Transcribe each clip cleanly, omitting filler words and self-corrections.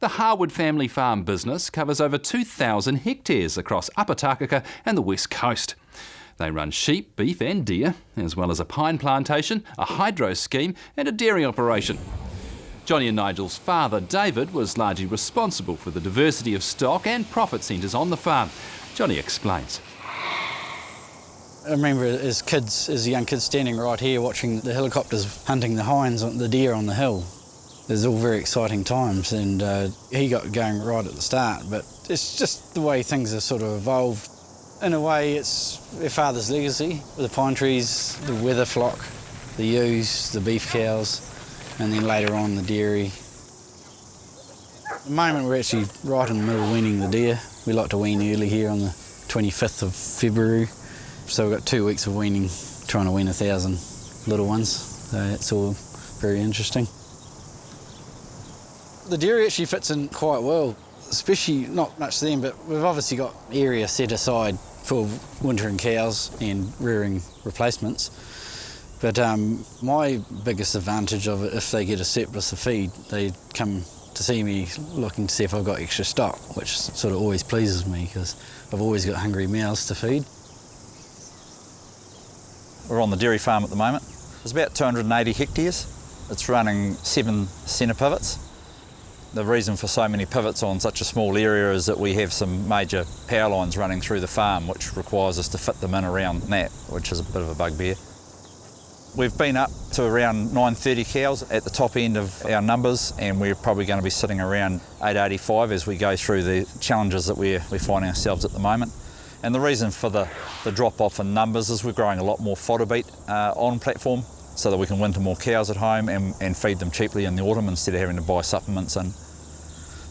The Harwood family farm business covers over 2,000 hectares across Upper Takaka and the west coast. They run sheep, beef and deer, as well as a pine plantation, a hydro scheme and a dairy operation. Johnny and Nigel's father, David, was largely responsible for the diversity of stock and profit centres on the farm. Johnny explains. I remember as young kids standing right here watching the helicopters hunting the hinds, the deer on the hill. It was all very exciting times, and he got going right at the start, but it's just the way things have sort of evolved. In a way, it's their father's legacy, the pine trees, the weather flock, the ewes, the beef cows, and then later on the dairy. At the moment we're actually right in the middle of weaning the deer. We like to wean early here on the 25th of February. So we've got 2 weeks of weaning, trying to wean 1,000 little ones. So it's all very interesting. The dairy actually fits in quite well, especially not much then, but we've obviously got area set aside for wintering cows and rearing replacements. But my biggest advantage of it, if they get a surplus of feed, they come to see me looking to see if I've got extra stock, which sort of always pleases me because I've always got hungry mouths to feed. We're on the dairy farm at the moment. It's about 280 hectares. It's running 7 centre pivots. The reason for so many pivots on such a small area is that we have some major power lines running through the farm, which requires us to fit them in around that, which is a bit of a bugbear. We've been up to around 930 cows at the top end of our numbers, and we're probably going to be sitting around 885 as we go through the challenges that we're finding ourselves at the moment. And the reason for the drop-off in numbers is we're growing a lot more fodder beet on platform, so that we can winter more cows at home and feed them cheaply in the autumn instead of having to buy supplements in.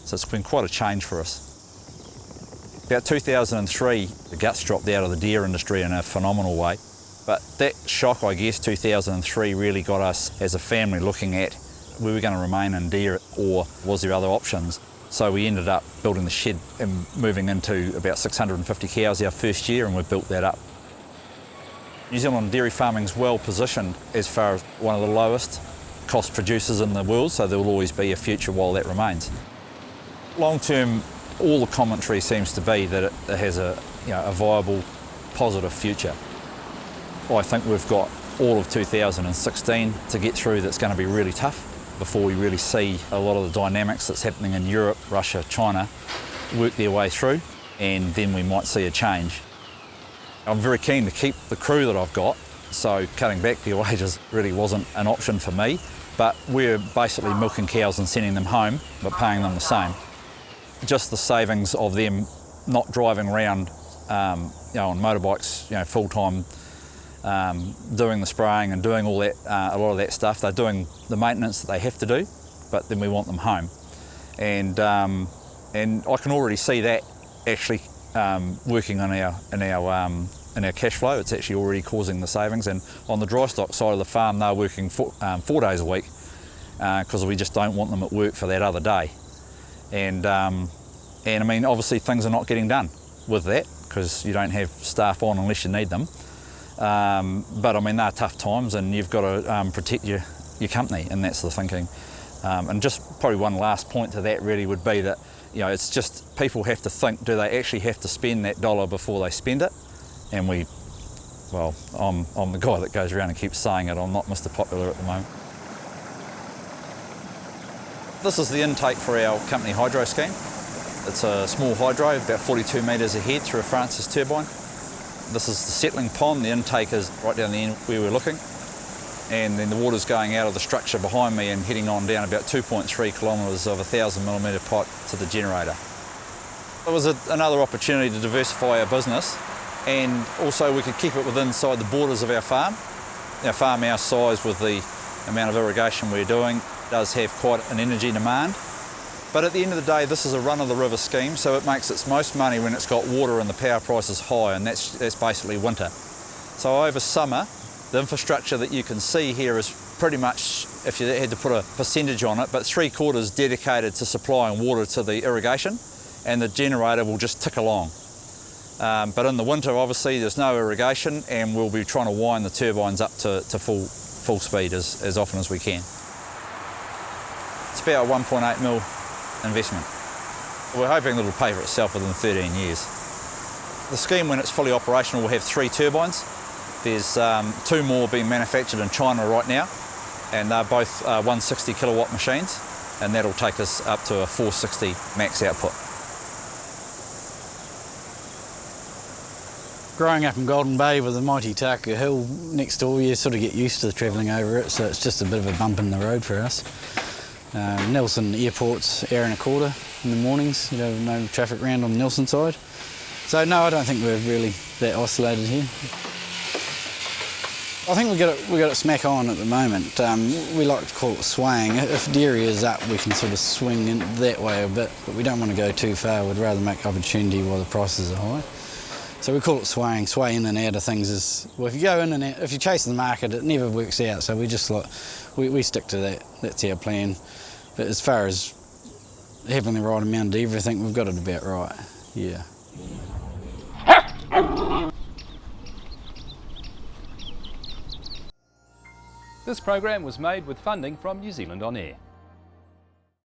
So it's been quite a change for us. About 2003, the guts dropped out of the deer industry in a phenomenal way. But that shock, I guess, 2003 really got us as a family looking at were we going to remain in deer or was there other options. So we ended up building the shed and moving into about 650 cows our first year, and we've built that up. New Zealand dairy farming is well positioned as far as one of the lowest cost producers in the world, so there will always be a future while that remains. Long term, all the commentary seems to be that it has a viable, positive future. I think we've got all of 2016 to get through that's going to be really tough before we really see a lot of the dynamics that's happening in Europe, Russia, China work their way through, and then we might see a change. I'm very keen to keep the crew that I've got, so cutting back their wages really wasn't an option for me, but we're basically milking cows and sending them home, but paying them the same. Just the savings of them not driving around on motorbikes full-time, doing the spraying and doing all that, a lot of that stuff. They're doing the maintenance that they have to do, but then we want them home. And I can already see that actually working on our cash flow. It's actually already causing the savings. And on the dry stock side of the farm, they're working 4 days a week because we just don't want them at work for that other day. And I mean, obviously things are not getting done with that because you don't have staff on unless you need them. But I mean, they're tough times, and you've got to protect your company, and that's the thinking. And just probably one last point to that really would be that it's just people have to think, do they actually have to spend that dollar before they spend it? And I'm the guy that goes around and keeps saying it. I'm not Mr. Popular at the moment. This is the intake for our company hydro scheme. It's a small hydro, about 42 metres ahead through a Francis turbine. This is the settling pond. The intake is right down the end where we're looking. And then the water's going out of the structure behind me and heading on down about 2.3 kilometres of a 1,000mm pipe to the generator. It was another opportunity to diversify our business, and also we could keep it within inside the borders of our farm. Our farm our size, with the amount of irrigation we're doing, does have quite an energy demand. But at the end of the day, this is a run-of-the-river scheme, so it makes its most money when it's got water and the power price is high, and that's basically winter. So over summer, the infrastructure that you can see here is pretty much, if you had to put a percentage on it, but 3/4 dedicated to supplying water to the irrigation, and the generator will just tick along. But in the winter, obviously, there's no irrigation, and we'll be trying to wind the turbines up to full speed as often as we can. It's about 1.8 mil investment. We're hoping that it'll pay for itself within 13 years. The scheme, when it's fully operational, will have 3 turbines. There's 2 more being manufactured in China right now, and they're both 160 kilowatt machines, and that'll take us up to a 460 max output. Growing up in Golden Bay with the mighty Taka Hill next door, you sort of get used to travelling over it, so it's just a bit of a bump in the road for us. Nelson Airport's hour and a quarter in the mornings, no traffic around on the Nelson side. So no, I don't think we're really that isolated here. I think we got it smack on at the moment. We like to call it swaying. If dairy is up, we can sort of swing in that way a bit, but we don't want to go too far. We'd rather make opportunity while the prices are high. So we call it swaying. Sway in and out of things is, well, if you go in and out, if you chase the market, it never works out. So we just we stick to that. That's our plan. But as far as having the right amount of everything, we've got it about right. Yeah. This program was made with funding from New Zealand On Air.